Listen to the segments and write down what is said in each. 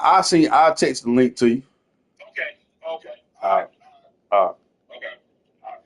I'll text the link to you. Okay. Okay. All Uh, right. uh, Okay. All right.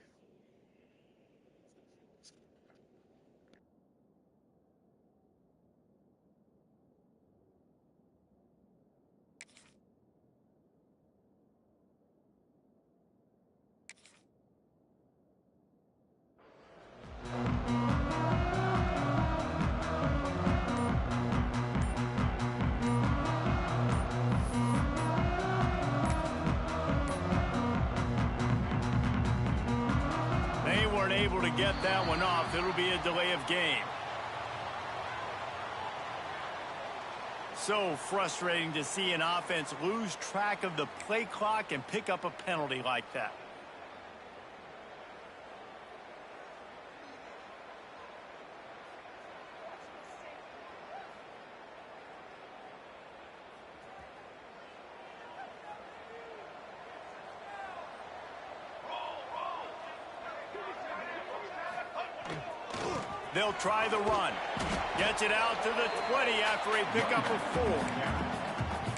They weren't able to get that one off. It'll be a delay of game. So frustrating to see an offense lose track of the play clock and pick up a penalty like that. They'll try the run. Gets it out to the 20 after a pickup of 4.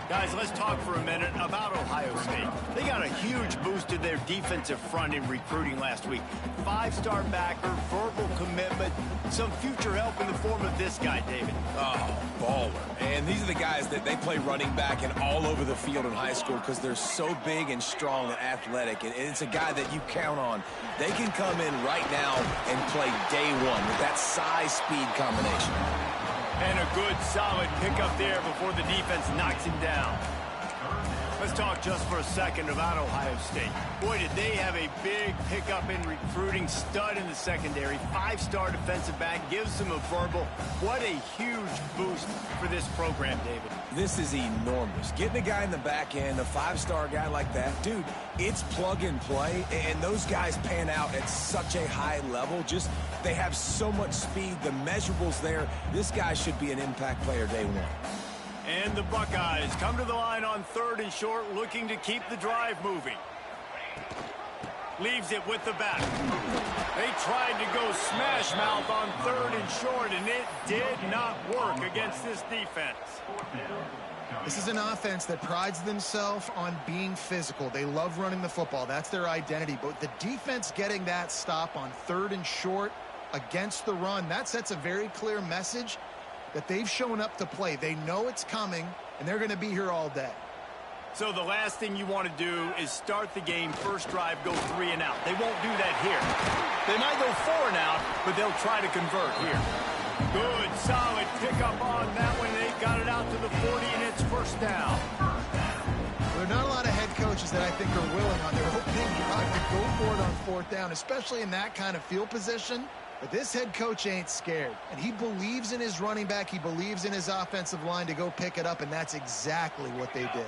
Guys, let's talk for a minute about Ohio State. They got a huge boost to their defensive front in recruiting last week. 5-star backer, verbal commitment, some future help in the form of this guy, David. Oh, baller. And these are the guys that they play running back and all over the field in high school because they're so big and strong and athletic. And it's a guy that you count on. They can come in right now and play day one with that size-speed combination. And a good, solid pickup there before the defense knocks him down. Let's talk just for a second about Ohio State. Boy, did they have a big pickup in recruiting. Stud in the secondary. 5-star defensive back. Gives them a verbal. What a huge boost for this program, David. This is enormous. Getting a guy in the back end, a 5-star guy like that, dude, it's plug and play, and those guys pan out at such a high level. Just, they have so much speed. The measurables there. This guy should be an impact player day one. And the Buckeyes come to the line on 3rd and short, looking to keep the drive moving. Leaves it with the back. They tried to go smash mouth on 3rd and short, and it did not work against this defense. This is an offense that prides themselves on being physical. They love running the football. That's their identity. But the defense getting that stop on 3rd and short against the run, that sets a very clear message that they've shown up to play. They know it's coming, and they're going to be here all day. So the last thing you want to do is start the game, first drive, go 3 and out. They won't do that here. They might go 4 and out, but they'll try to convert here. Good, solid pickup on that one. They got it out to the 40, and it's first down. There are not a lot of head coaches that I think are willing on their opening drive to go for it on 4th down, especially in that kind of field position. But this head coach ain't scared, and he believes in his running back. He believes in his offensive line to go pick it up, and that's exactly what they did.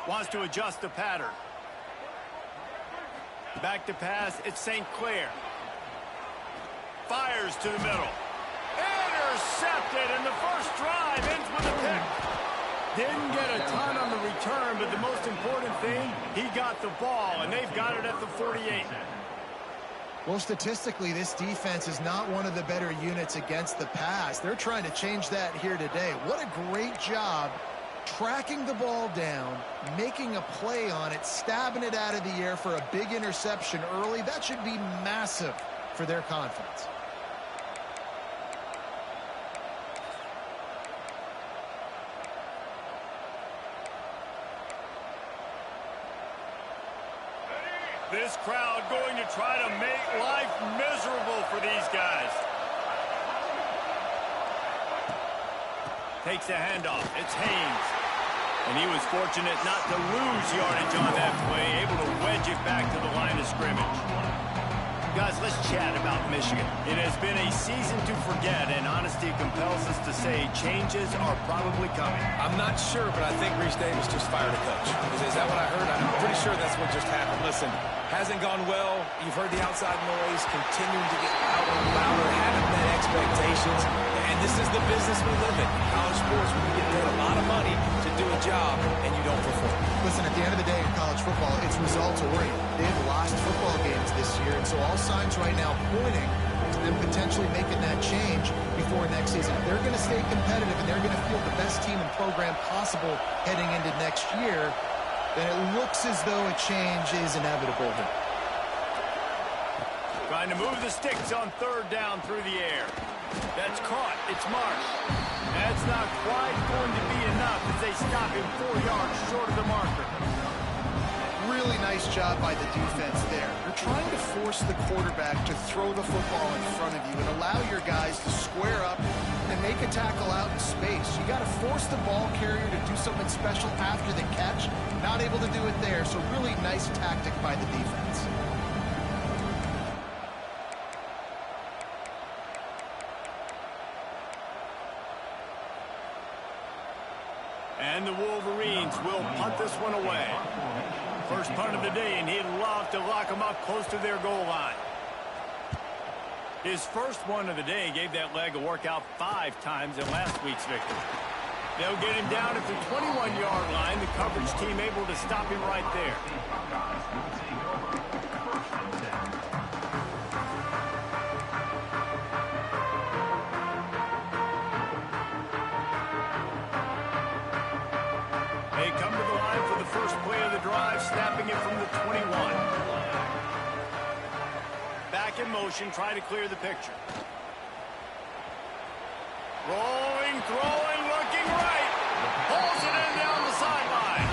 Wants to adjust the pattern. Back to pass, it's St. Clair. Fires to the middle. Intercepted, and the first drive ends with a pick. Didn't get a ton on the return, but the most important thing, he got the ball, and they've got it at the 48. Well, statistically, this defense is not one of the better units against the pass. They're trying to change that here today. What a great job tracking the ball down, making a play on it, stabbing it out of the air for a big interception early. That should be massive for their confidence. This crowd going to try to make life miserable for these guys. Takes a handoff. It's Haynes. And he was fortunate not to lose yardage on that play, able to wedge it back to the line of scrimmage. Guys, let's chat about Michigan. It has been a season to forget, and honesty compels us to say changes are probably coming. I'm not sure, but I think Reese Davis just fired a coach. Is that what I heard? I'm pretty sure that's what just happened. Listen, Hasn't gone well. You've heard the outside noise continuing to get louder and louder, haven't met expectations. And this is the business we live in. College sports, when you get paid a lot of money to do a job and you don't perform. Listen, at the end of the day in college football, it's results oriented. They've lost football games this year, and so all signs right now pointing to them potentially making that change before next season. If they're going to stay competitive and they're going to field the best team and program possible heading into next year, then it looks as though a change is inevitable here. Trying to move the sticks on third down through the air. That's caught. It's marked. That's not quite going to be enough as they stop him 4 yards short of the marker. Really nice job by the defense there. You're trying to force the quarterback to throw the football in front of you and allow your guys to square up and make a tackle out in space. You got to force the ball carrier to do something special after the catch. Not able to do it there, so really nice tactic by the defense. And the Wolverines will punt this one away. First punt of the day, and he'd love to lock them up close to their goal line. His first one of the day gave that leg a workout 5 times in last week's victory. They'll get him down at the 21-yard line. The coverage team able to stop him right there. They come to the line for the first play of the drive, snapping it from the 21. Back in motion, try to clear the picture. Rolling, throwing, looking right. Pulls it in down the sideline.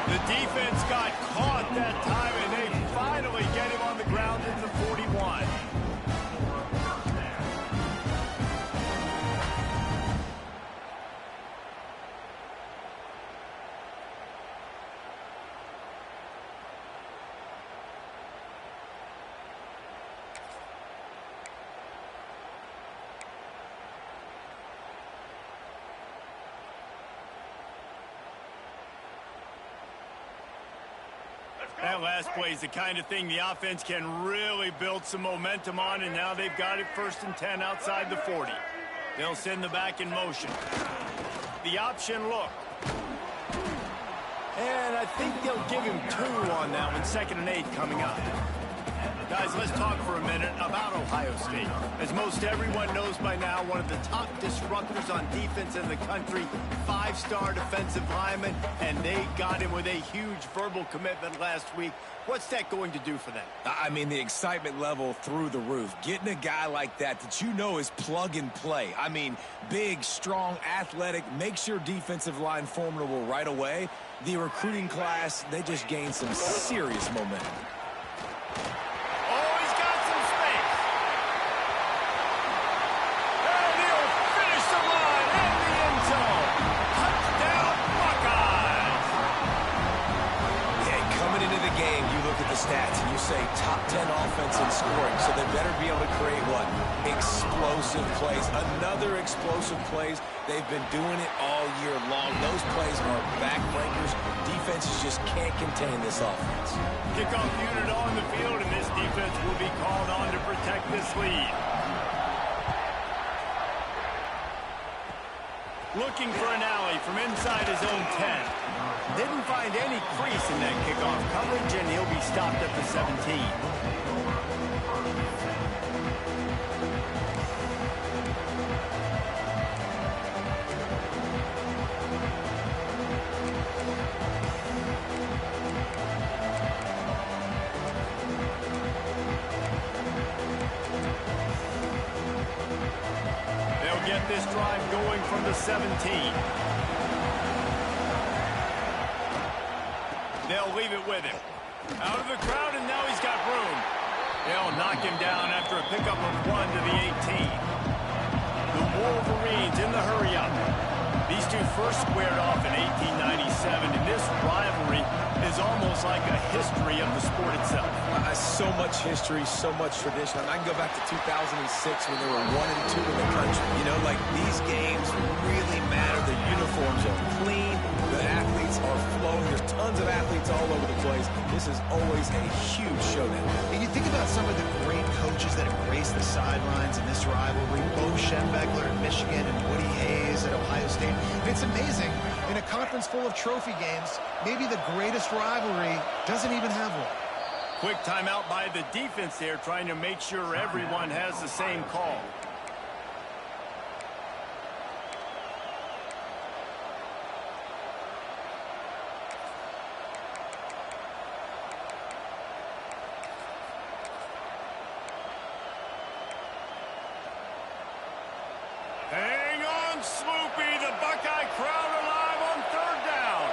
The defense got caught that time, and they finally get him on the ground at the 41. That last play is the kind of thing the offense can really build some momentum on, and now they've got it 1st and 10 outside the 40. They'll send the back in motion. The option look. And I think they'll give him 2 on that one, 2nd and 8 coming up. Guys, let's talk for a minute about Ohio State. As most everyone knows by now, one of the top disruptors on defense in the country, 5-star defensive lineman, and they got him with a huge verbal commitment last week. What's that going to do for them? I mean, the excitement level through the roof. Getting a guy like that you know is plug and play. I mean, big, strong, athletic, makes your defensive line formidable right away. The recruiting class, they just gained some serious momentum. Stats, and you say top 10 offense in scoring, so they better be able to create what? Explosive plays. Another explosive plays. They've been doing it all year long. Those plays are backbreakers. Defenses just can't contain this offense. Kickoff unit on the field, and this defense will be called on to protect this lead. Looking for an alley from inside his own 10. Didn't find any crease in that kickoff coverage, and he'll be stopped at the 17. They'll get this drive going from the 17. They'll leave it with him. Out of the crowd, and now he's got room. They'll knock him down after a pickup of 1 to the 18. The Wolverines in the hurry-up. These two first squared off in 1897, and this rivalry is almost like a history of the sport itself. So much history, so much tradition. I can go back to 2006 when they were 1 and 2 in the country. You know, like, these games really matter. The uniforms are clean. The athletes are flowing. There's tons of athletes all over the place. this is always a huge showdown. And you think about some of the great coaches that have graced the sidelines in this rivalry, Bo Schembechler at Michigan and Woody Hayes at Ohio State. It's amazing, in a conference full of trophy games, maybe the greatest rivalry doesn't even have one. Quick timeout by the defense there, trying to make sure everyone has the same call. Hang on, Sloopy. The Buckeye crowd alive on third down.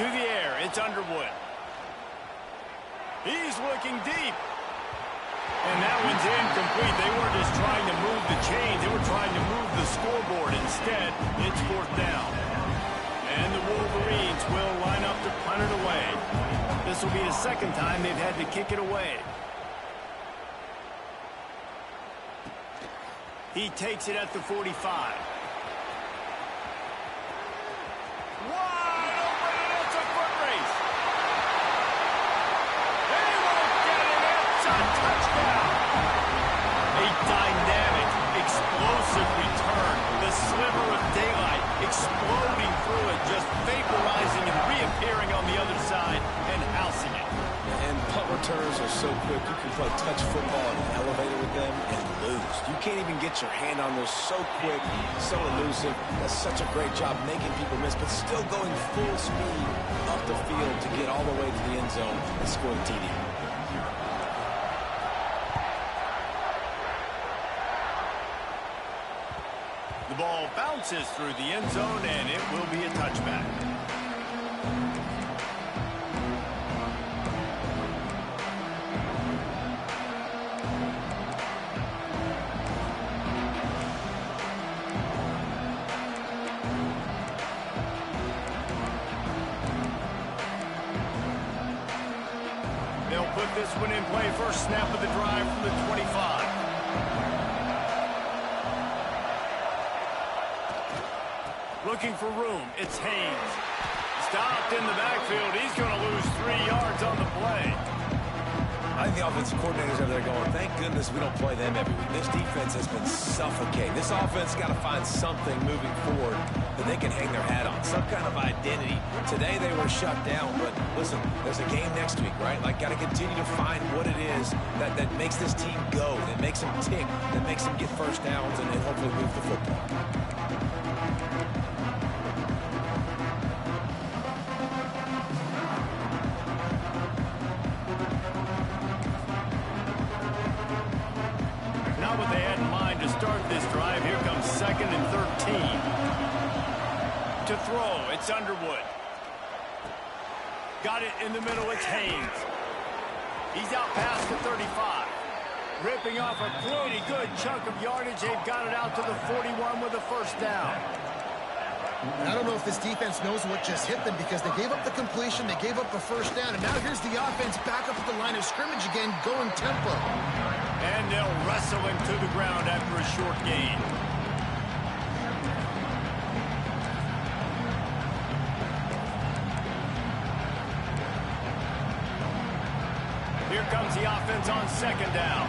To the air, it's Underwood. He's looking deep. And that one's incomplete. They weren't just trying to move the chains. They were trying to move the scoreboard. Instead, it's fourth down. And the Wolverines will line up to punt it away. This will be the second time they've had to kick it away. He takes it at the 45. Wide open, and it's a foot race. They won't get it. It's a touchdown. A dynamic, explosive return. The sliver of daylight exploding through it, just vaporizing and reappearing on the other side and housing it. And punt returns are so quick. You can play touch football in an elevator with them and lose. You can't even get your hand on those. So quick, so elusive. That's such a great job making people miss, but still going full speed up the field to get all the way to the end zone and score the TD. The ball bounces through the end zone, and it will be a touchback. They'll put this one in play. First snap of the drive from the 25. Looking for room. It's Haynes. Stopped in the backfield. He's going to lose 3 yards on the play. I think the offensive coordinators over there going, thank goodness we don't play them every week. This defense has been suffocating. This offense got to find something moving forward that they can hang their hat on, some kind of identity. Today they were shut down, but listen, there's a game next week, right? Like, got to continue to find what it is that makes this team go, that makes them tick, that makes them get first downs, and then hopefully move the football. Not what they had in mind to start this drive. Here comes 2nd and 13. To throw, it's Underwood. Got it in the middle, it's Haynes. He's out past the 35. Ripping off a pretty good chunk of yardage. They've got it out to the 41 with a first down. And I don't know if this defense knows what just hit them, because they gave up the completion, they gave up the first down, and now here's the offense back up at the line of scrimmage again, going tempo. And they'll wrestle him to the ground after a short gain. Here comes the offense on 2nd down.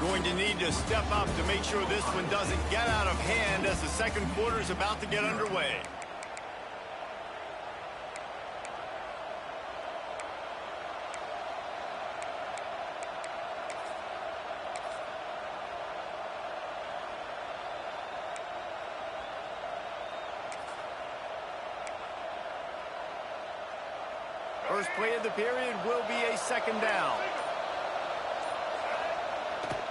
Going to need to step up to make sure this one doesn't get out of hand as the second quarter is about to get underway. First play of the period will be a 2nd down.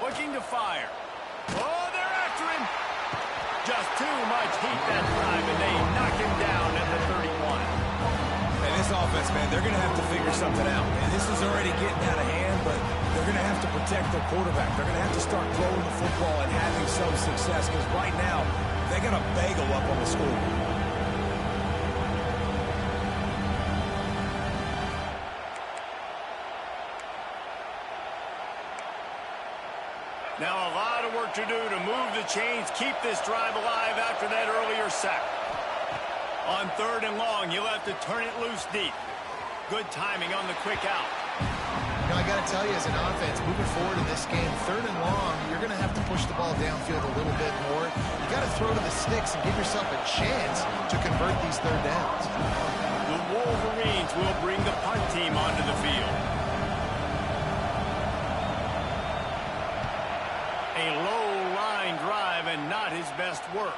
Looking to fire. Oh, they're after him. Just too much heat that time, and they knock him down at the 31. And this offense, man, they're going to have to figure something out. And this is already getting out of hand, but they're going to have to protect their quarterback. They're going to have to start throwing the football and having some success, because right now, they got a bagel up on the scoreboard. Now a lot of work to do to move the chains, keep this drive alive after that earlier sack. On 3rd and long, he'll have to turn it loose deep. Good timing on the quick out. You know, I got to tell you, as an offense, moving forward in this game, 3rd and long, you're going to have to push the ball downfield a little bit more. You got to throw to the sticks and give yourself a chance to convert these 3rd downs. The Wolverines will bring the punt team onto the field. A low line drive and not his best work.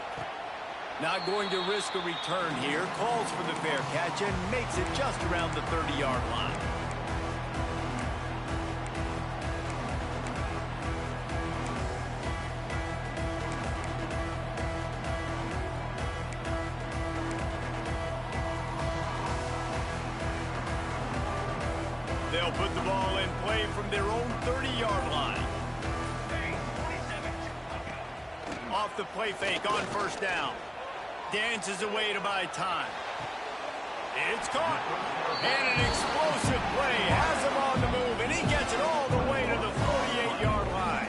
Not going to risk a return here. Calls for the fair catch and makes it just around the 30-yard line. They'll put the ball in play from their own 30-yard line. Off the play fake on 1st down. Dances away to buy time. It's caught. And an explosive play. Has him on the move, and he gets it all the way to the 48-yard line.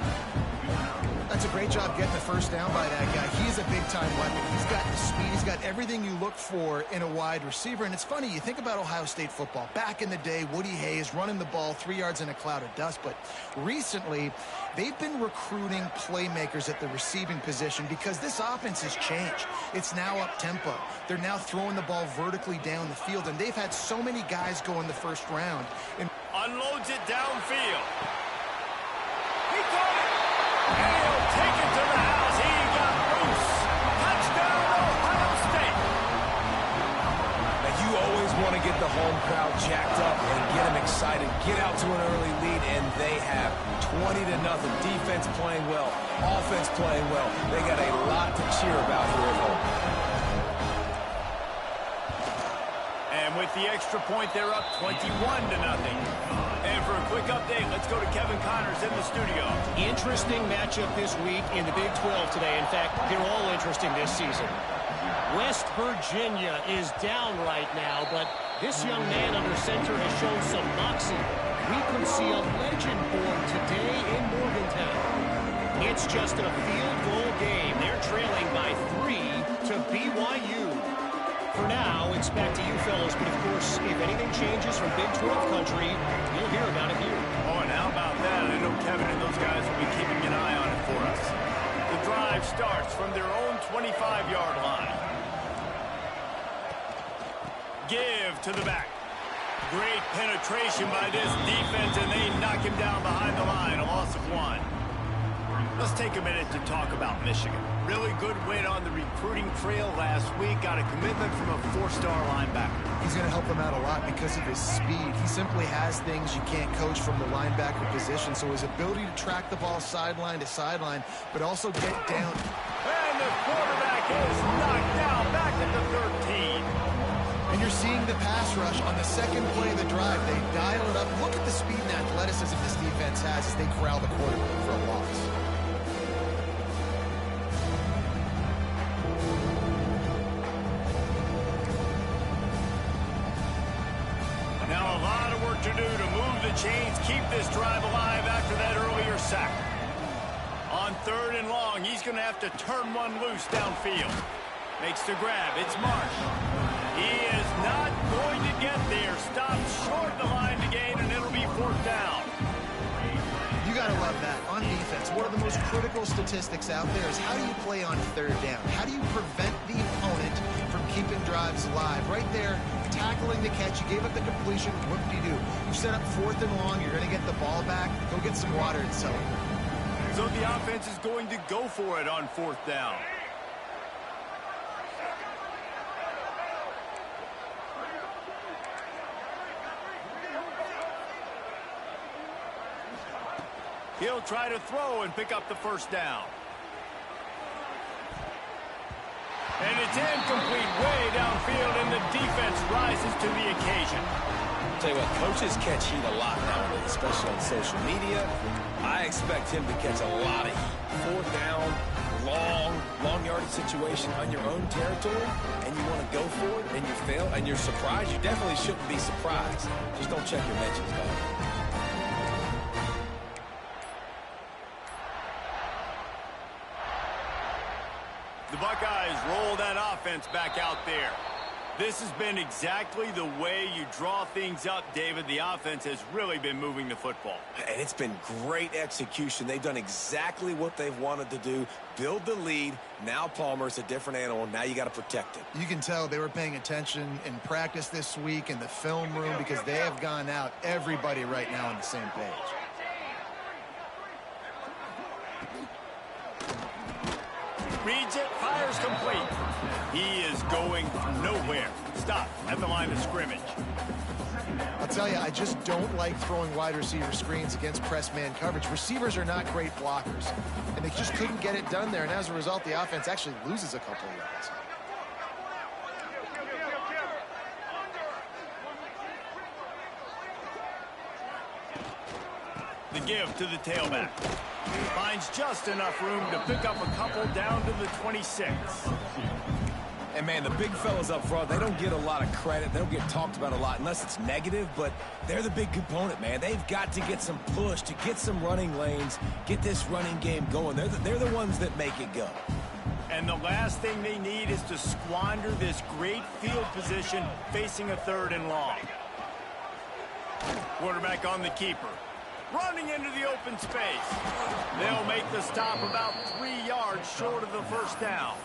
That's a great job getting the 1st down by that guy. He's a big-time weapon. He's got the speed. He's got everything you look for in a wide receiver. And it's funny, you think about Ohio State football. Back in the day, Woody Hayes running the ball 3 yards in a cloud of dust. But recently, they've been recruiting playmakers at the receiving position because this offense has changed. It's now up-tempo. They're now throwing the ball vertically down the field, and they've had so many guys go in the 1st round. And unloads it downfield. He caught it. And he'll take it to the house. He got loose. Touchdown, Ohio State. Now, you always want to get the home crowd jacked up and get them excited. Get out to an early lead, and they have 20-0. Defense playing well. Offense playing well. They got a lot to cheer about here at home. And with the extra point, they're up 21-0. And for a quick update, let's go to Kevin Connors in the studio. Interesting matchup this week in the Big 12 today. In fact, they're all interesting this season. West Virginia is down right now, but this young man under center has shown some moxie. We could see a legend born today in Morgantown. It's just a field goal game. They're trailing by 3 to BYU. For now, it's back to you fellas, but of course, if anything changes from Big 12 country, you'll hear about it here. Oh, and how about that? I know Kevin and those guys will be keeping an eye on it for us. The drive starts from their own 25-yard line. Give to the back. Great penetration by this defense, and they knock him down behind the line, a loss of 1. Let's take a minute to talk about Michigan. Really good win on the recruiting trail last week. Got a commitment from a 4-star linebacker. he's going to help them out a lot because of his speed. He simply has things you can't coach from the linebacker position. So his ability to track the ball sideline to sideline, but also get down. And the quarterback is knocked down back at the 13. And you're seeing the pass rush on the second play of the drive. They dial it up. Look at the speed and athleticism this defense has as they corral the quarterback for a loss. Now a lot of work to do to move the chains, keep this drive alive after that earlier sack. On 3rd and long, he's going to have to turn one loose downfield. Makes the grab. It's Marsh. He is not going to get there. Stopped short the line to gain, and it'll be 4th down. You got to love that. On defense, one of the most critical statistics out there is how do you play on 3rd down? How do you prevent the opponent from keeping drives alive? Right there, tackling the catch. You gave up the completion. Whoop-de-doo. You set up 4th and long. You're going to get the ball back. Go get some water and celebrate. So the offense is going to go for it on 4th down. He'll try to throw and pick up the 1st down. And it's incomplete way downfield, and the defense rises to the occasion. I'll tell you what, coaches catch heat a lot nowadays, especially on social media. I expect him to catch a lot of heat. 4th down, long yardage situation on your own territory, and you want to go for it, and you fail, and you're surprised. You definitely shouldn't be surprised. Just don't check your mentions, dog. The Buckeyes roll that offense back out there. This has been exactly the way you draw things up, David. The offense has really been moving the football. And it's been great execution. They've done exactly what they've wanted to do. Build the lead. Now Palmer's a different animal. Now you got to protect it. You can tell they were paying attention in practice this week in the film room because they have gone out, everybody right now on the same page. Reads it, fires complete. He is going nowhere. Stop at the line of scrimmage. I'll tell you, I just don't like throwing wide receiver screens against press man coverage. Receivers are not great blockers, and they just couldn't get it done there, and as a result, the offense actually loses a couple of yards. The give to the tailback. Finds just enough room to pick up a couple down to the 26. And, man, the big fellas up front, they don't get a lot of credit. They don't get talked about a lot unless it's negative, but they're the big component, man. They've got to get some push, to get some running lanes, get this running game going. They're the ones that make it go. And the last thing they need is to squander this great field position facing a 3rd and long. Quarterback on the keeper. Running into the open space. They'll make the stop about 3 yards short of the first down.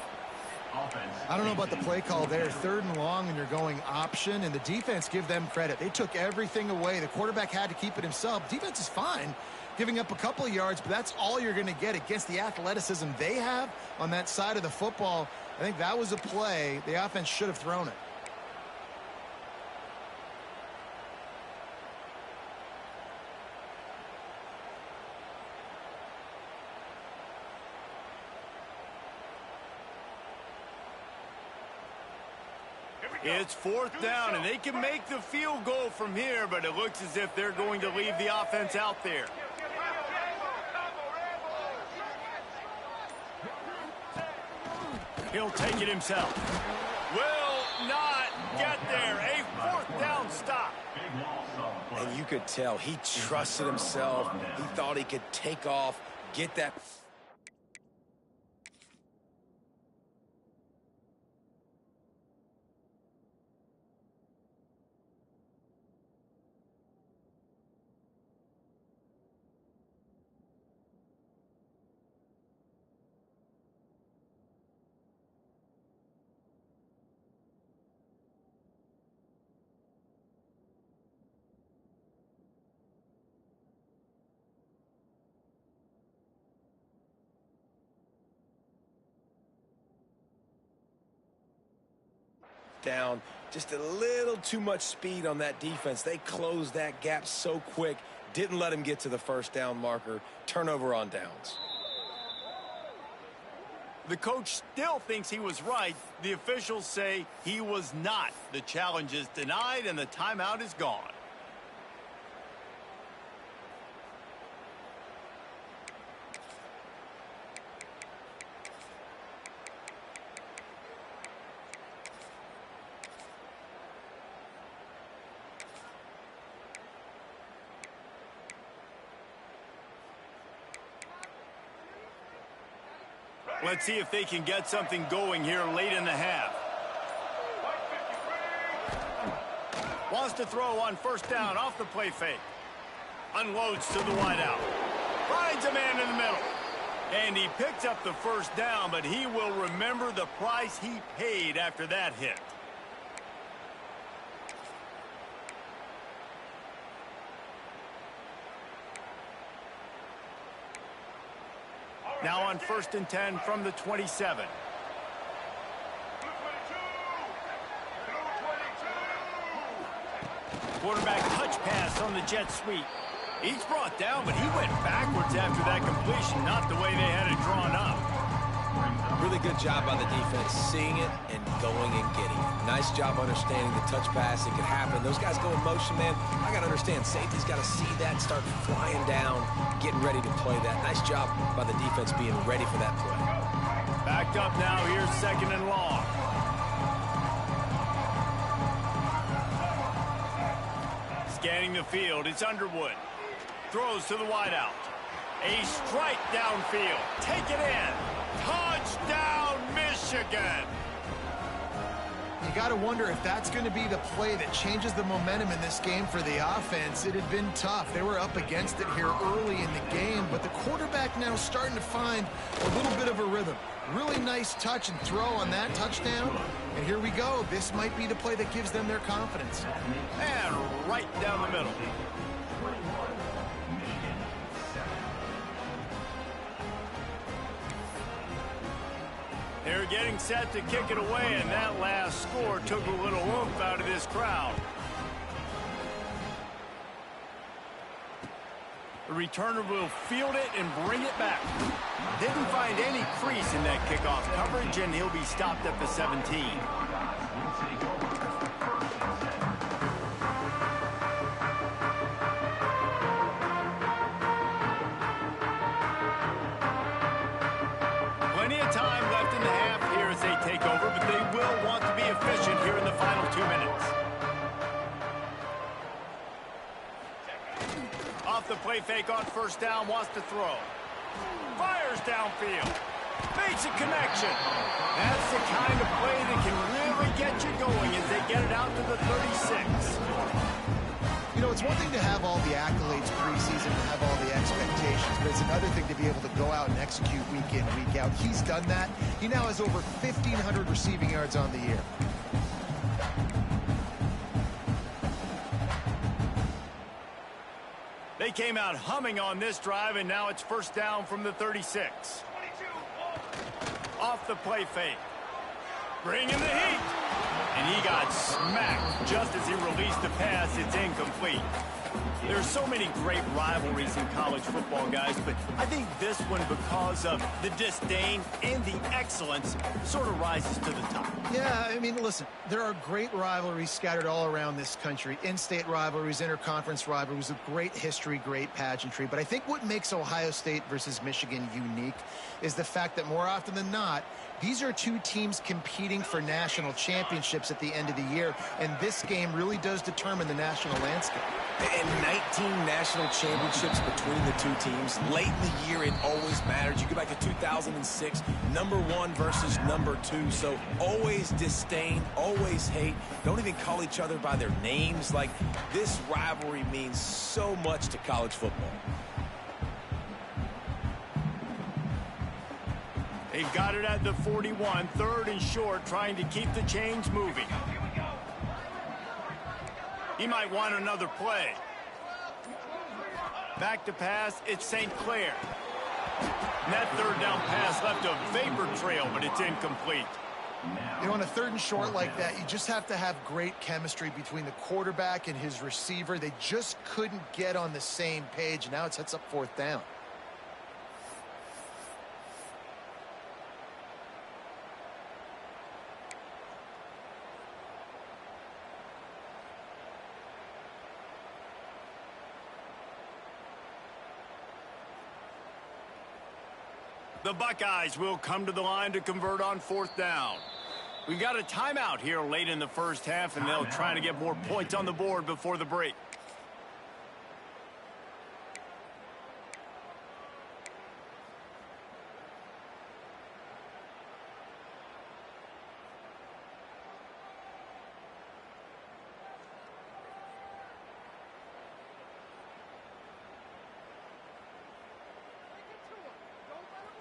I don't know about the play call there. 3rd and long, and you're going option, and the defense, give them credit. They took everything away. The quarterback had to keep it himself. Defense is fine, giving up a couple of yards, but that's all you're going to get against the athleticism they have on that side of the football. I think that was a play the offense should have thrown it. It's 4th down, and they can make the field goal from here, but it looks as if they're going to leave the offense out there. He'll take it himself. Will not get there. A 4th down stop. And you could tell he trusted himself. He thought he could take off, get that. Down, just a little too much speed on that defense. They closed that gap so quick, didn't let him get to the 1st down marker. Turnover on downs. The coach still thinks he was right. The officials say he was not. The challenge is denied and the timeout is gone. Let's see if they can get something going here late in the half. Wants to throw on 1st down off the play fake. Unloads to the wideout. Finds a man in the middle. And he picks up the 1st down, but he will remember the price he paid after that hit. Now on 1st and 10 from the 27. Quarterback touch pass on the jet sweep. He's brought down, but he went backwards after that completion, not the way they had it drawn up. Really good job by the defense, seeing it and going and getting it. Nice job understanding the touch pass. It could happen. Those guys go in motion, man. I got to understand, safety's got to see that, start flying down, getting ready to play that. Nice job by the defense being ready for that play. Backed up now. Here's 2nd and long. Scanning the field. It's Underwood. Throws to the wideout. A strike downfield. Take it in. Touchdown, Michigan. Michigan. You got to wonder if that's going to be the play that changes the momentum in this game for the offense. It had been tough. They were up against it here early in the game, but the quarterback now starting to find a little bit of a rhythm. Really nice touch and throw on that touchdown. And here we go. This might be the play that gives them their confidence. And right down the middle. They're getting set to kick it away, and that last score took a little oomph out of this crowd. The returner will field it and bring it back. Didn't find any crease in that kickoff coverage, and he'll be stopped at the 17. Plenty of time left in the half here as they take over, but they will want to be efficient here in the final 2 minutes. Off the play fake on first down, wants to throw. Fires downfield. Makes a connection. That's the kind of play that can really get you going as they get it out to the 36. You know, it's one thing to have all the accolades preseason and have all the expectations, but it's another thing to be able to go out and execute week in, week out. He's done that. He now has over 1,500 receiving yards on the year. They came out humming on this drive, and now it's first down from the 36. Off the play fake. Bringing the heat. And he got smacked just as he released the pass. It's incomplete. There's so many great rivalries in college football, guys, but I think this one, because of the disdain and the excellence, sort of rises to the top. Yeah, I mean, listen, there are great rivalries scattered all around this country. In-state rivalries, interconference rivalries with great history, great pageantry. But I think what makes Ohio State versus Michigan unique is the fact that more often than not, these are two teams competing for national championships at the end of the year, and this game really does determine the national landscape. And 19 national championships between the two teams. Late in the year, it always matters. You go back to 2006, #1 versus #2. So always disdain, always hate. Don't even call each other by their names. Like, this rivalry means so much to college football. They've got it at the 41, 3rd and short, trying to keep the chains moving. He might want another play. Back to pass, it's St. Clair. And that 3rd down pass left a vapor trail, but it's incomplete. You know, on a 3rd and short like that, you just have to have great chemistry between the quarterback and his receiver. They just couldn't get on the same page. Now it sets up 4th down. The Buckeyes will come to the line to convert on 4th down. We got a timeout here late in the first half, and they'll try to get more points on the board before the break.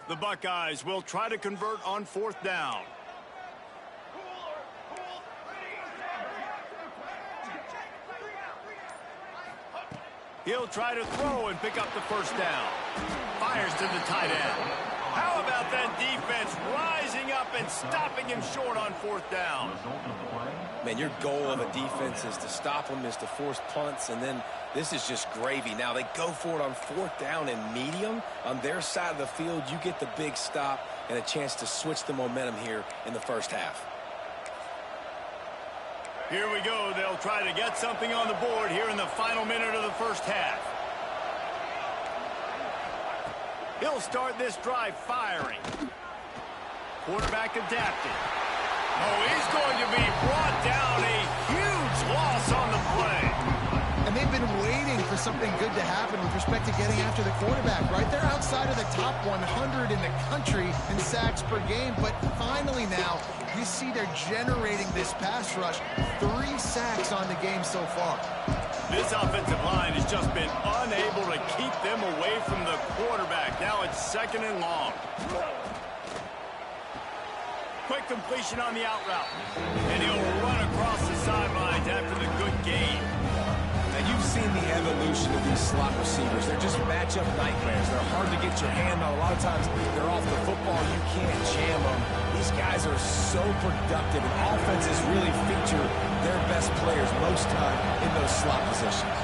The Buckeyes will try to convert on 4th down. He'll try to throw and pick up the first down. Fires to the tight end. How about that defense rising up and stopping him short on 4th down? Man, your goal of a defense is to stop them, is to force punts, and then this is just gravy. Now, they go for it on 4th down and medium. On their side of the field, you get the big stop and a chance to switch the momentum here in the first half. Here we go. They'll try to get something on the board here in the final minute of the first half. He'll start this drive firing. Quarterback adapted. Oh, he's going to be brought down. A huge loss on the play. And they've been waiting for something good to happen with respect to getting after the quarterback, right? They're outside of the top 100 in the country in sacks per game, but finally now you see they're generating this pass rush. 3 sacks on the game so far. This offensive line has just been unable to keep them away from the quarterback. Now it's 2nd and long. Quick completion on the out route. And he'll run across the sidelines after the good gain. Now, you've seen the evolution of these slot receivers. They're just matchup nightmares. They're hard to get your hand on. A lot of times, they're off the football. You can't jam them. These guys are so productive, and offenses really feature their best players most time in those slot positions.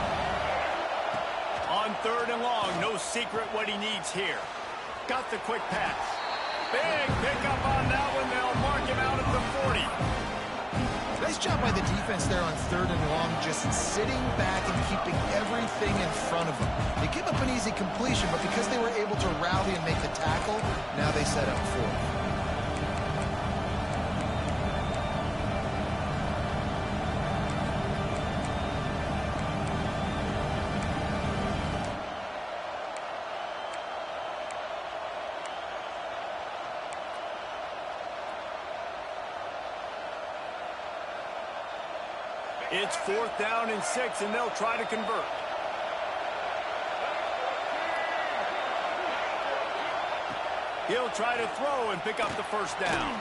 On 3rd and long, no secret what he needs here. Got the quick pass. Big pickup on that one. They'll mark him out at the 40. Nice job by the defense there on 3rd and long, just sitting back and keeping everything in front of them. They give up an easy completion, but because they were able to rally and make the tackle, now they set up 4th. It's 4th down and 6, and they'll try to convert. He'll try to throw and pick up the 1st down.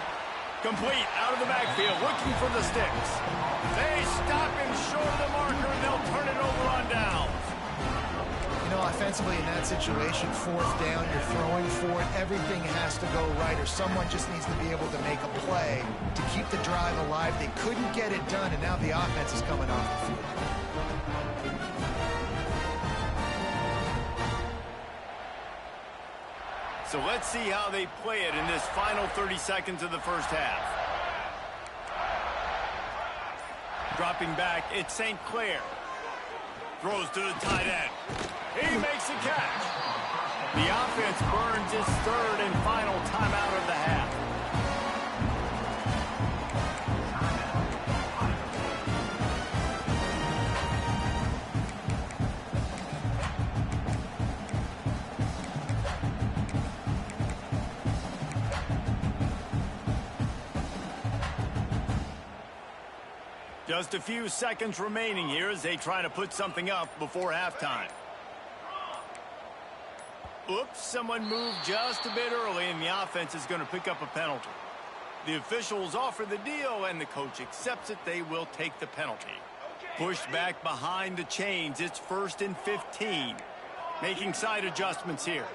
Complete out of the backfield, looking for the sticks. They stop him short of the marker, and they'll turn it over on downs. You know, offensively in that situation, 4th down, you're throwing for it. Everything has to go right, or someone just needs to be able to make a play to keep the drive alive. They couldn't get it done, and now the offense is coming off the field. So let's see how they play it in this final 30 seconds of the 1st half. Dropping back, it's St. Clair. Throws to the tight end. He makes a catch. The offense burns its 3rd and final timeout of the half. Just a few seconds remaining here as they try to put something up before halftime. Oops, someone moved just a bit early, and the offense is going to pick up a penalty. The officials offer the deal, and the coach accepts it. They will take the penalty. Pushed back behind the chains. It's 1st and 15. Making side adjustments here.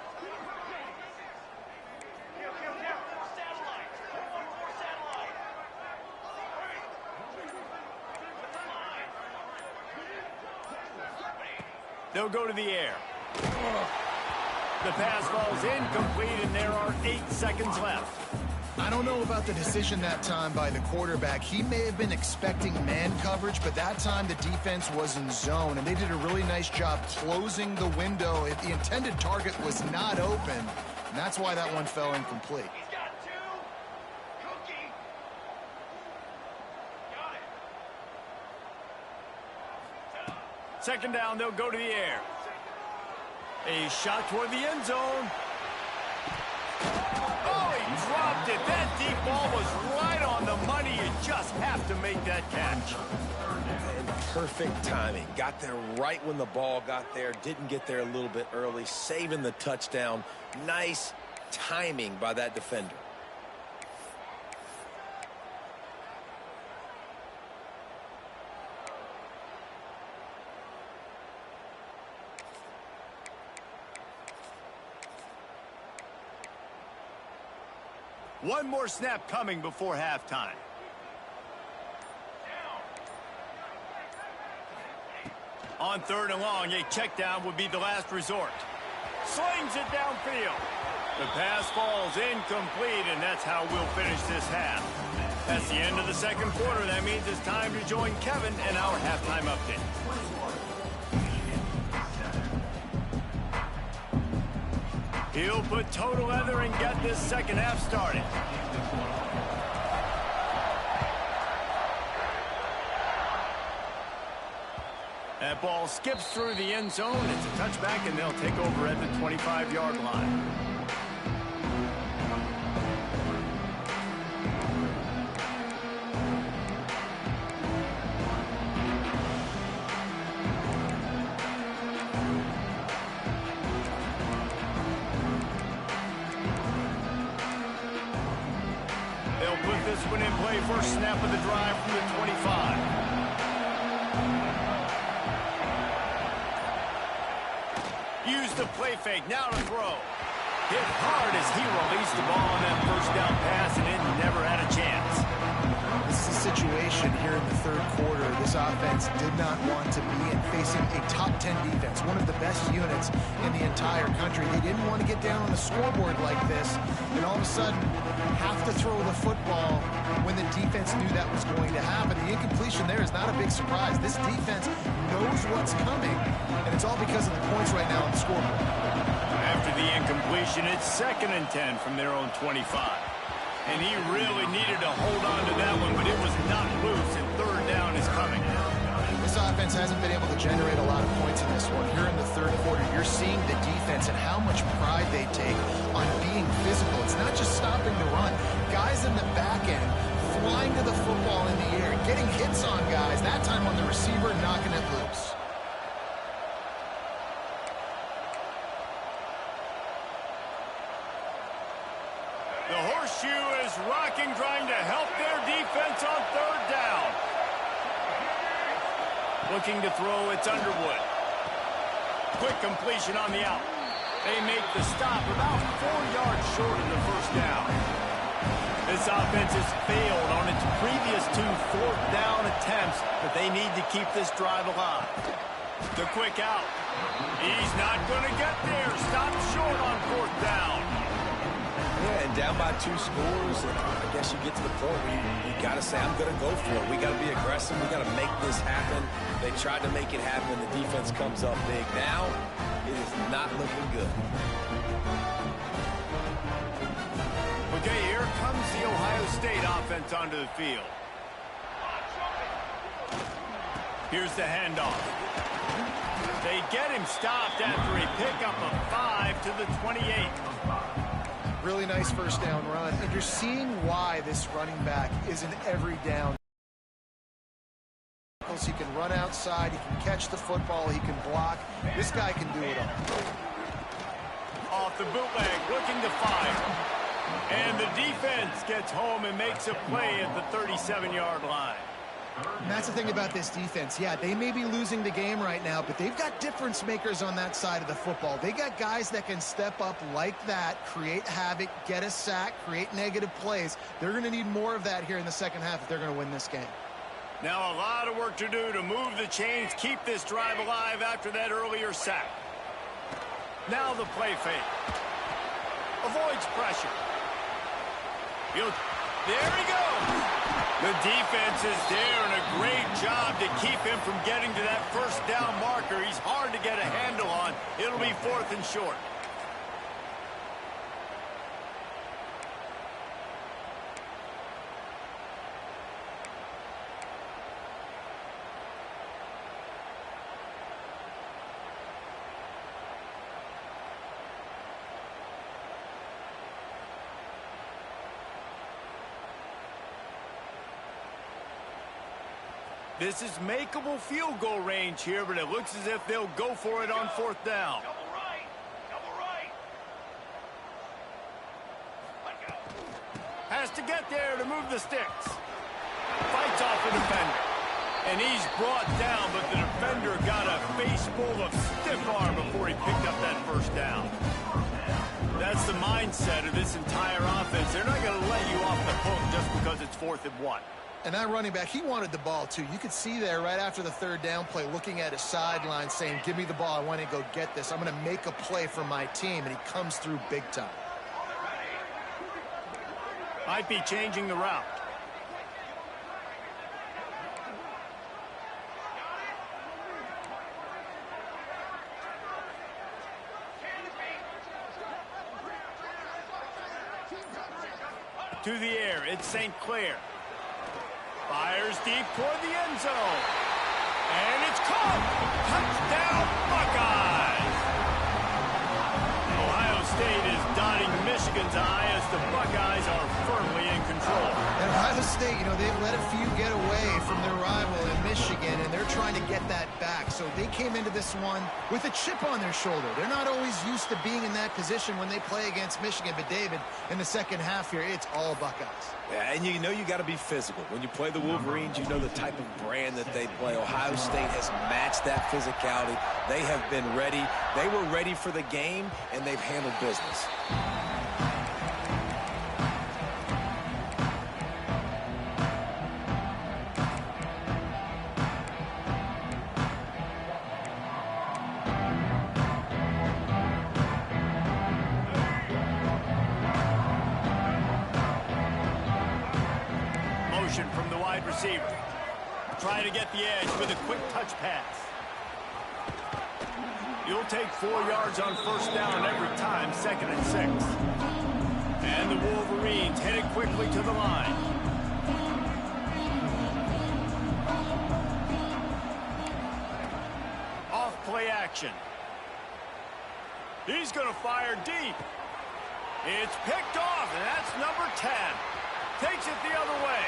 They'll go to the air. The pass falls incomplete, and there are 8 seconds left. I don't know about the decision that time by the quarterback. He may have been expecting man coverage, but that time the defense was in zone, and they did a really nice job closing the window if the intended target was not open, and that's why that one fell incomplete. He's got 2. Cookie. Got it. 2nd down, they'll go to the air. A shot toward the end zone. Oh, he dropped it. That deep ball was right on the money. You just have to make that catch. And perfect timing. Got there right when the ball got there. Didn't get there a little bit early. Saving the touchdown. Nice timing by that defender. One more snap coming before halftime. On 3rd and long, a check down would be the last resort. Slings it downfield. The pass falls incomplete, and that's how we'll finish this half. That's the end of the 2nd quarter. That means it's time to join Kevin and our halftime update. He'll put total leather and get this 2nd half started. That ball skips through the end zone. It's a touchback, and they'll take over at the 25-yard line. They'll put this one in play. First snap of the drive from the 25. Use the play fake. Now to throw. Hit hard as he released the ball on that first down pass, and it never had a chance. This is a situation here in the third quarter this offense did not want to be in, facing a top 10 defense, one of the best units in the entire country. They didn't want to get down on the scoreboard like this, and all of a sudden have to throw the football when the defense knew that was going to happen. The incompletion there is not a big surprise. This defense knows what's coming, and it's all because of the points right now on the scoreboard. After the incompletion, it's 2nd and 10 from their own 25. And he really needed to hold on to that one, but it was not loose, and third down is coming. This offense hasn't been able to generate a lot of points in this one. Here in the third quarter, you're seeing the defense and how much pride they take on being physical. It's not just stopping the run. Guys in the back end flying to the football in the air, getting hits on guys, that time on the receiver, knocking it loose. The horseshoe is rocking, trying to help their defense on third down. Looking to throw, it's Underwood. Quick completion on the out. They make the stop about 4 yards short of the first down. This offense has failed on its previous 2 fourth down attempts, but they need to keep this drive alive. The quick out. He's not going to get there. Stop short on fourth down. Yeah, and down by 2 scores, and I guess you get to the point where you got to say, I'm going to go for it. We got to be aggressive. We got to make this happen. They tried to make it happen. The defense comes up big. Now, it is not looking good. Okay, here comes the Ohio State offense onto the field. Here's the handoff. They get him stopped after a pickup of 5 to the 28. Really nice first down run, and you're seeing why this running back is an every down. He can run outside, he can catch the football, he can block. This guy can do it all. Off the bootleg, looking to fire. And the defense gets home and makes a play at the 37-yard line. And that's the thing about this defense. Yeah, they may be losing the game right now, but they've got difference makers on that side of the football. They got guys that can step up like that, create havoc, get a sack, create negative plays. They're going to need more of that here in the second half if they're going to win this game. Now a lot of work to do to move the chains, keep this drive alive after that earlier sack. Now the play fake. Avoids pressure. There he goes. The defense is there, and a great job to keep him from getting to that first down marker. He's hard to get a handle on. It'll be 4th and short. This is makeable field goal range here, but it looks as if they'll go for it on 4th down. Double right. Double right. Let go. Has to get there to move the sticks. Fights off the defender. And he's brought down, but the defender got a face full of stiff arm before he picked up that first down. That's the mindset of this entire offense. They're not going to let you off the hook just because it's 4th and 1. And that running back, he wanted the ball too. You could see there right after the third down play, looking at his sideline saying, give me the ball, I want to go get this. I'm going to make a play for my team, and he comes through big time. Might be changing the route. To the air, it's St. Clair. Fires deep toward the end zone. And it's Caught! Touchdown, Buckeyes! Ohio State is dotting Michigan's eye as the Buckeyes are firmly in control. And Ohio State, they've let a few get away from their rival in Michigan, and they're trying to get that back. So they came into this one with a chip on their shoulder. They're not always used to being in that position when they play against Michigan. But, David, in the second half here, it's all Buckeyes. Yeah, and you got to be physical. When you play the Wolverines, you know the type of brand that they play. Ohio State has matched that physicality. They have been ready. They were ready for the game, and they've handled business. From the wide receiver. Try to get the edge with a quick touch pass. You'll take 4 yards on first down every time, 2nd and 6. And the Wolverines headed quickly to the line. Off play action. He's going to fire deep. It's picked off, and that's number 10. Takes it the other way.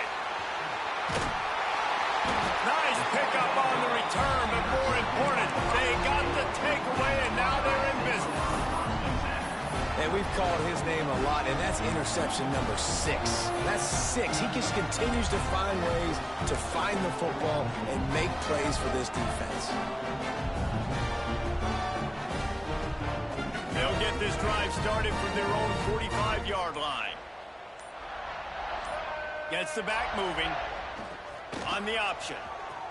Nice pickup on the return, but more important, they got the takeaway, and now they're in business. And we've called his name a lot, and that's interception number 6. That's 6. He just continues to find ways to find the football and make plays for this defense. They'll get this drive started from their own 45-yard line. Gets the back moving. On the option.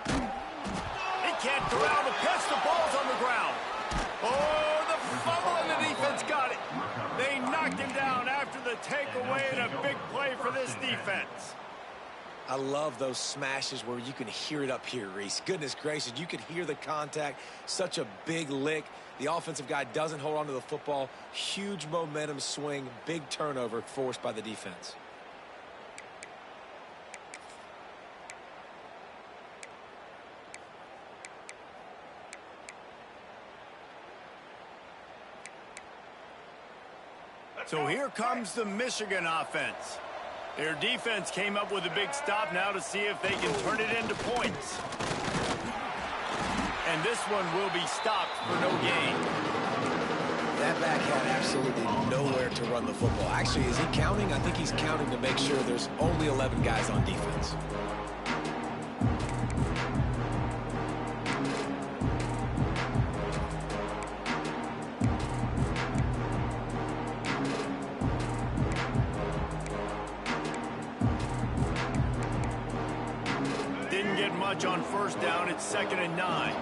He can't corral the pitch. The ball's on the ground. Oh, the fumble, and the defense got it. They knocked him down after the takeaway, and a big play for this defense. I love those smashes where you can hear it up here, Reese. Goodness gracious, you can hear the contact. Such a big lick. The offensive guy doesn't hold on to the football. Huge momentum swing. Big turnover forced by the defense. So here comes the Michigan offense. Their defense came up with a big stop now to see if they can turn it into points. And this one will be stopped for no gain. That back had absolutely nowhere to run the football. Actually, is he counting? I think he's counting to make sure there's only 11 guys on defense. On first down, it's 2nd and 9.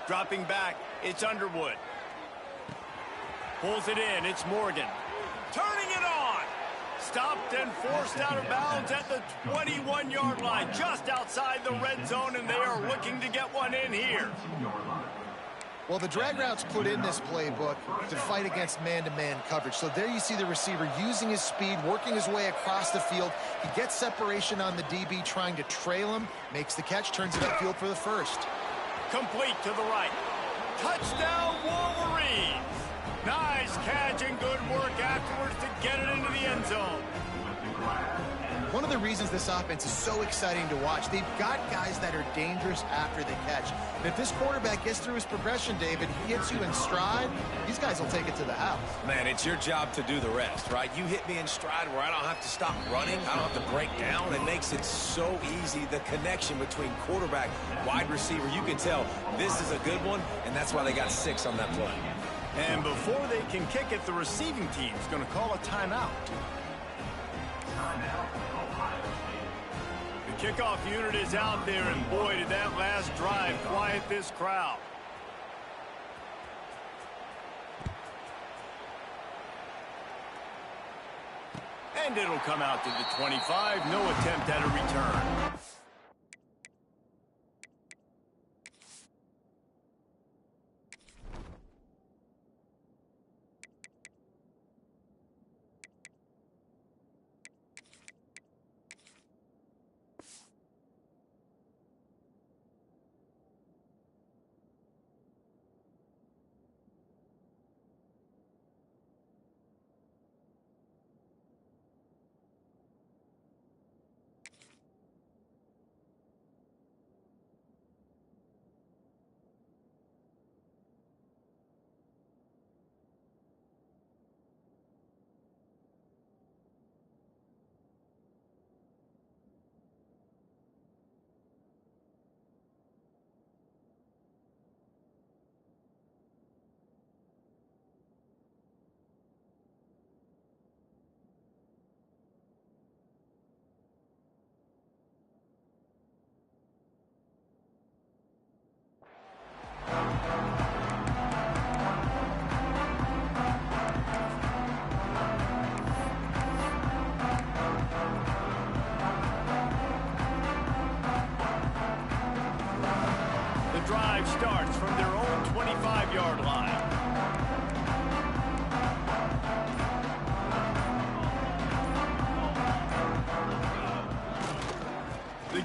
Dropping back, it's Underwood. Pulls it in, it's Morgan. Turning it on! Stopped and forced out of bounds at the 21-yard line, just outside the red zone, and they are looking to get one in here. Well, the drag route's put in this playbook to fight against man-to-man coverage. So there you see the receiver using his speed, working his way across the field. He gets separation on the DB, trying to trail him, makes the catch, turns it upfield for the first. Complete to the right. Touchdown, Wolverines! Nice catch and good work afterwards to get it into the end zone. One of the reasons this offense is so exciting to watch, they've got guys that are dangerous after the catch. And if this quarterback gets through his progression, David, he hits you in stride, these guys will take it to the house. Man, it's your job to do the rest, right? You hit me in stride where I don't have to stop running. I don't have to break down. It makes it so easy. The connection between quarterback, wide receiver, you can tell this is a good one, and that's why they got 6 on that play. And before they can kick it, the receiving team's going to call a timeout. The kickoff unit is out there, and boy, did that last drive quiet this crowd. And it'll come out to the 25. No attempt at a return.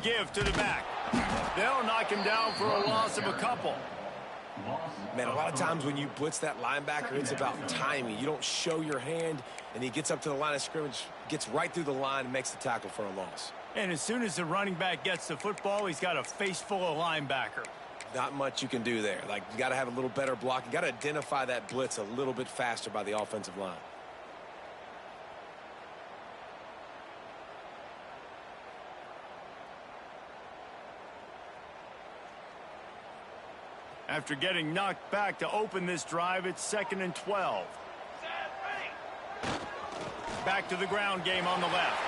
give to the back. They'll knock him down for a loss of a couple. Man, a lot of times when you blitz that linebacker, it's about timing. You don't show your hand, and he gets up to the line of scrimmage, gets right through the line, and makes the tackle for a loss. And as soon as the running back gets the football, he's got a face full of linebacker. Not much you can do there. Like, you got to have a little better block. You got to identify that blitz a little bit faster by the offensive line. After getting knocked back to open this drive, it's 2nd and 12. Back to the ground game on the left.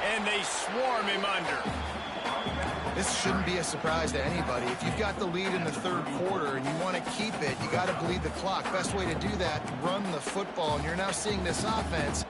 And they swarm him under. This shouldn't be a surprise to anybody. If you've got the lead in the third quarter and you want to keep it, you got to bleed the clock. Best way to do that, run the football. And you're now seeing this offense.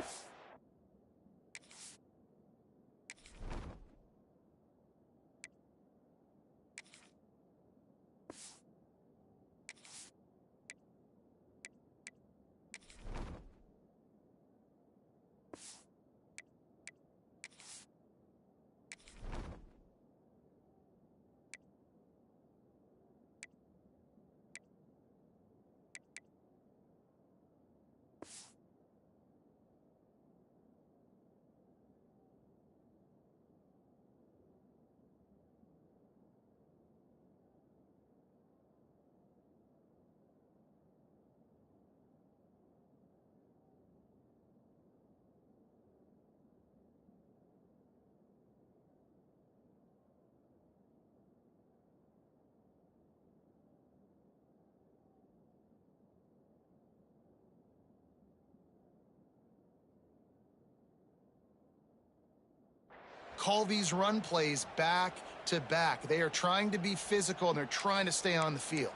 Call these run plays back to back. They are trying to be physical, and they're trying to stay on the field.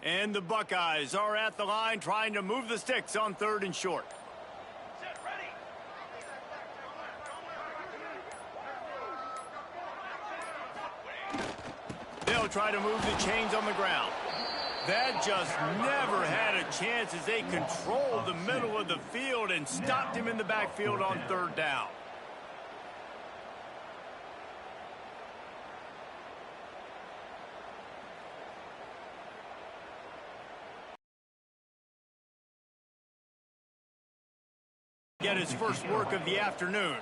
And the Buckeyes are at the line trying to move the sticks on 3rd and short. Set, ready. They'll try to move the chains on the ground. That just never had a chance as they controlled the middle of the field and stopped him in the backfield on 3rd down. Get his first work of the afternoon.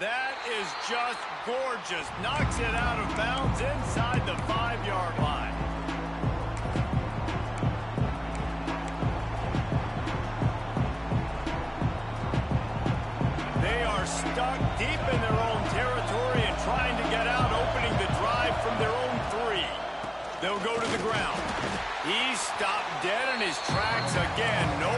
That is just gorgeous. Knocks it out of bounds inside the 5-yard line. They are stuck deep in their own territory and trying to get out, opening the drive from their own 3. They'll go to the ground. He's stopped dead in his tracks again. No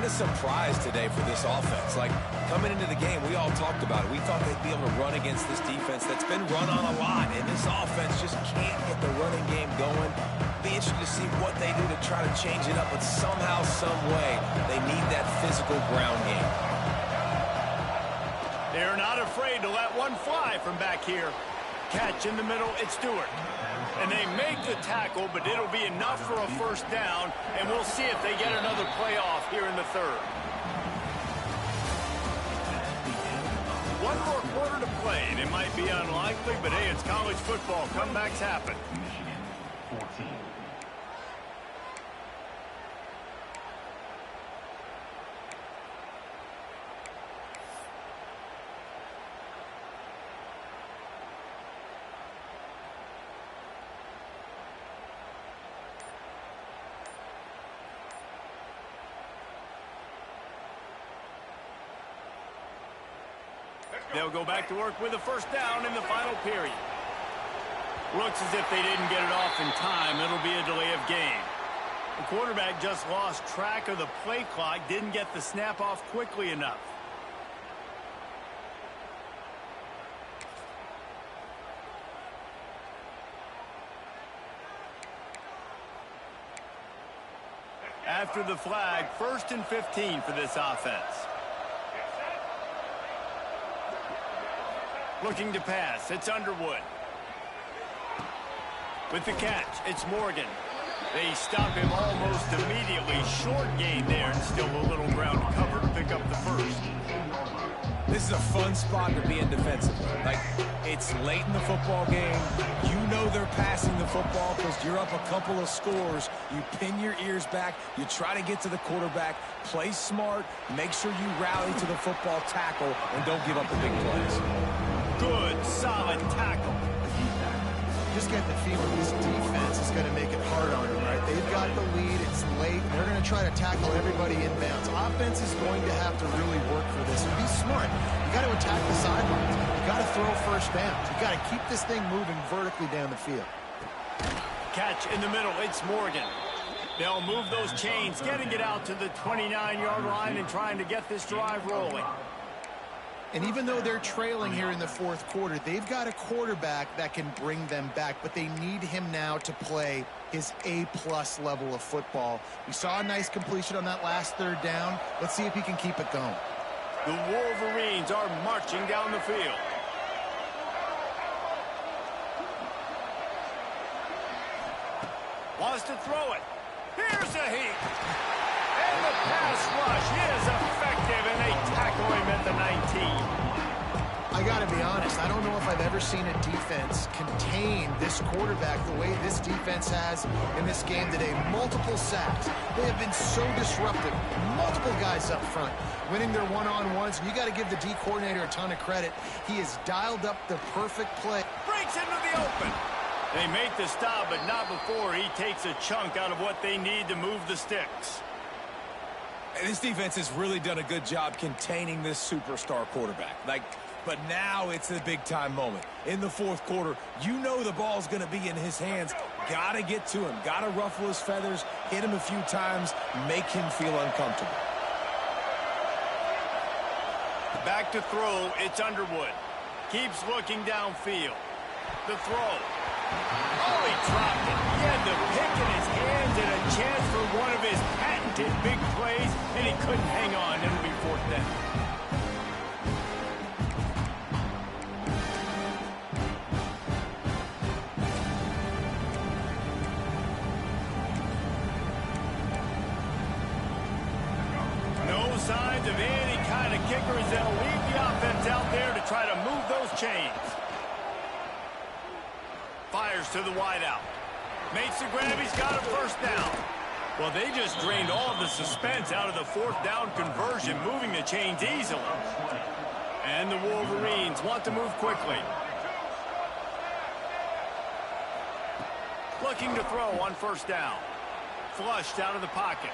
a surprise today for this offense. Like, coming into the game, we all talked about it. We thought they'd be able to run against this defense that's been run on a lot, and this offense just can't get the running game going. Be interested to see what they do to try to change it up, but somehow, some way, they need that physical ground game. They're not afraid to let one fly from back here. Catch in the middle, it's Stewart. And they make the tackle, but it'll be enough for a first down, and we'll see if they get another playoff here in the third. One more quarter to play, and it might be unlikely, but hey, it's college football. Comebacks happen. They'll go back to work with a first down in the final period. Looks as if they didn't get it off in time. It'll be a delay of game. The quarterback just lost track of the play clock, didn't get the snap off quickly enough. After the flag, 1st and 15 for this offense. Looking to pass, it's Underwood. With the catch, it's Morgan. They stop him almost immediately. Short gain there, and still a little ground cover to pick up the first. This is a fun spot to be in defensively. Like, it's late in the football game. You know they're passing the football because you're up a couple of scores. You pin your ears back. You try to get to the quarterback. Play smart. Make sure you rally to the football tackle and don't give up the big plays. Good, solid tackle. Just get the feeling this defense is going to make it hard on them, right? They've got the lead. It's late. They're going to try to tackle everybody inbounds. Offense is going to have to really work for this. Be smart. You got to attack the sidelines. You got to throw first downs. You got to keep this thing moving vertically down the field. Catch in the middle. It's Morgan. They'll move those chains, getting it out to the 29-yard line and trying to get this drive rolling. And even though they're trailing here in the fourth quarter, they've got a quarterback that can bring them back, but they need him now to play his A-plus level of football. We saw a nice completion on that last third down. Let's see if he can keep it going. The Wolverines are marching down the field. Wants to throw it. Here's a heat. And the pass rush is effective, and they tackle him at the 19. I got to be honest, I don't know if I've ever seen a defense contain this quarterback the way this defense has in this game today. Multiple sacks. They have been so disruptive. Multiple guys up front winning their one-on-ones. You got to give the D coordinator a ton of credit. He has dialed up the perfect play. Breaks into the open. They make the stop, but not before he takes a chunk out of what they need to move the sticks. This defense has really done a good job containing this superstar quarterback. But now it's the big-time moment. In the fourth quarter, you know the ball's going to be in his hands. Got to get to him. Got to ruffle his feathers, hit him a few times, make him feel uncomfortable. Back to throw, it's Underwood. Keeps looking downfield. The throw. Oh, he dropped it. He had the pick in his hands and a chance for one of his patented big plays, and he couldn't hang on. It'll be fourth down. No signs of any kind of kickers. They'll leave the offense out there to try to move those chains. Fires to the wideout. Makes the grab. He's got a first down. Well, they just drained all of the suspense out of the fourth down conversion, moving the chains easily. And the Wolverines want to move quickly. Looking to throw on first down. Flushed out of the pocket.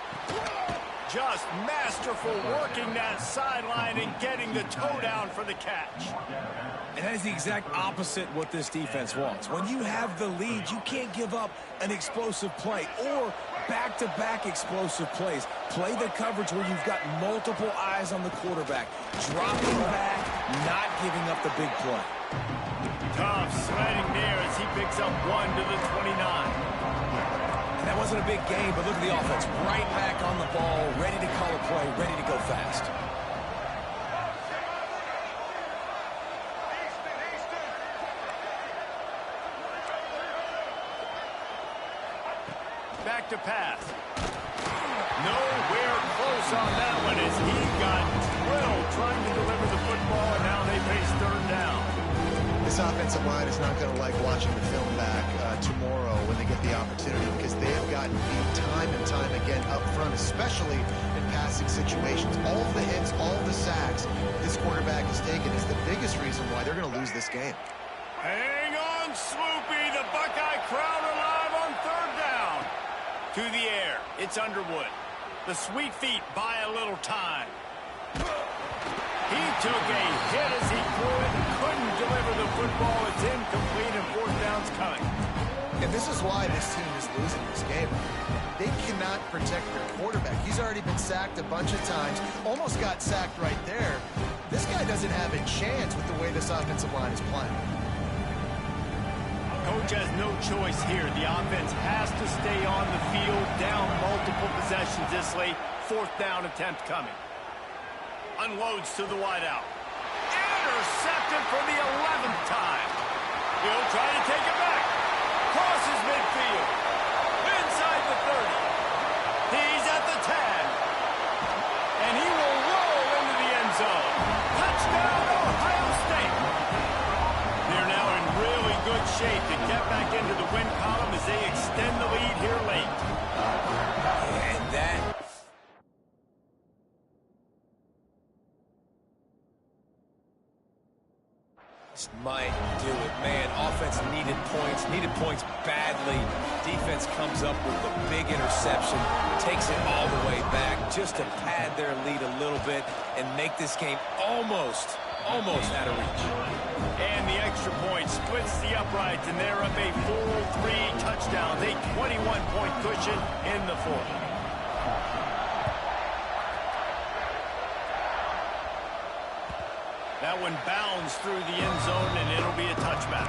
just masterful working that sideline and getting the toe down for the catch. And that is the exact opposite what this defense wants. When you have the lead, you can't give up an explosive play or back-to-back explosive plays. Play the coverage where you've got multiple eyes on the quarterback, dropping back, not giving up the big play. Tough sledding there as he picks up 1 to the 29. And that wasn't a big gain, but look at the offense. Right back on the ball, ready to call a play, ready to go fast. Back to pass. Nowhere close on that one as he got drilled trying to deliver the football, and now they face third down. This offensive line is not going to like watching the film back tomorrow when they get the opportunity, because they have gotten beat time and time again up front, especially in passing situations. All of the hits, all of the sacks this quarterback has taken is the biggest reason why they're going to lose this game. Hang on, Sloopy. The Buckeye crowd alive on third down. To the air. It's Underwood. The sweet feet buy a little time. He took a hit as he threw it and couldn't deliver the football. It's incomplete and fourth down's coming. And this is why this team is losing this game. They cannot protect their quarterback. He's already been sacked a bunch of times. Almost got sacked right there. This guy doesn't have a chance with the way this offensive line is playing. Coach has no choice here. The offense has to stay on the field, down multiple possessions this late. Fourth down attempt coming. Unloads to the wideout. Intercepted for the 11th time. He'll try to take it back. Crosses midfield. Inside the 30. He's at the 10. And he will roll into the end zone. Touchdown, Ohio State. They're now in really good shape to get back into the win column as they extend the lead here late. And that might do it. Man, offense needed points badly. Defense comes up with the big interception, takes it all the way back just to pad their lead a little bit and make this game almost out of reach. And the extra point splits the uprights, and they're up a full 3 touchdowns, a 21-point cushion in the fourth. That one bounds through the end zone, and it'll be a touchback.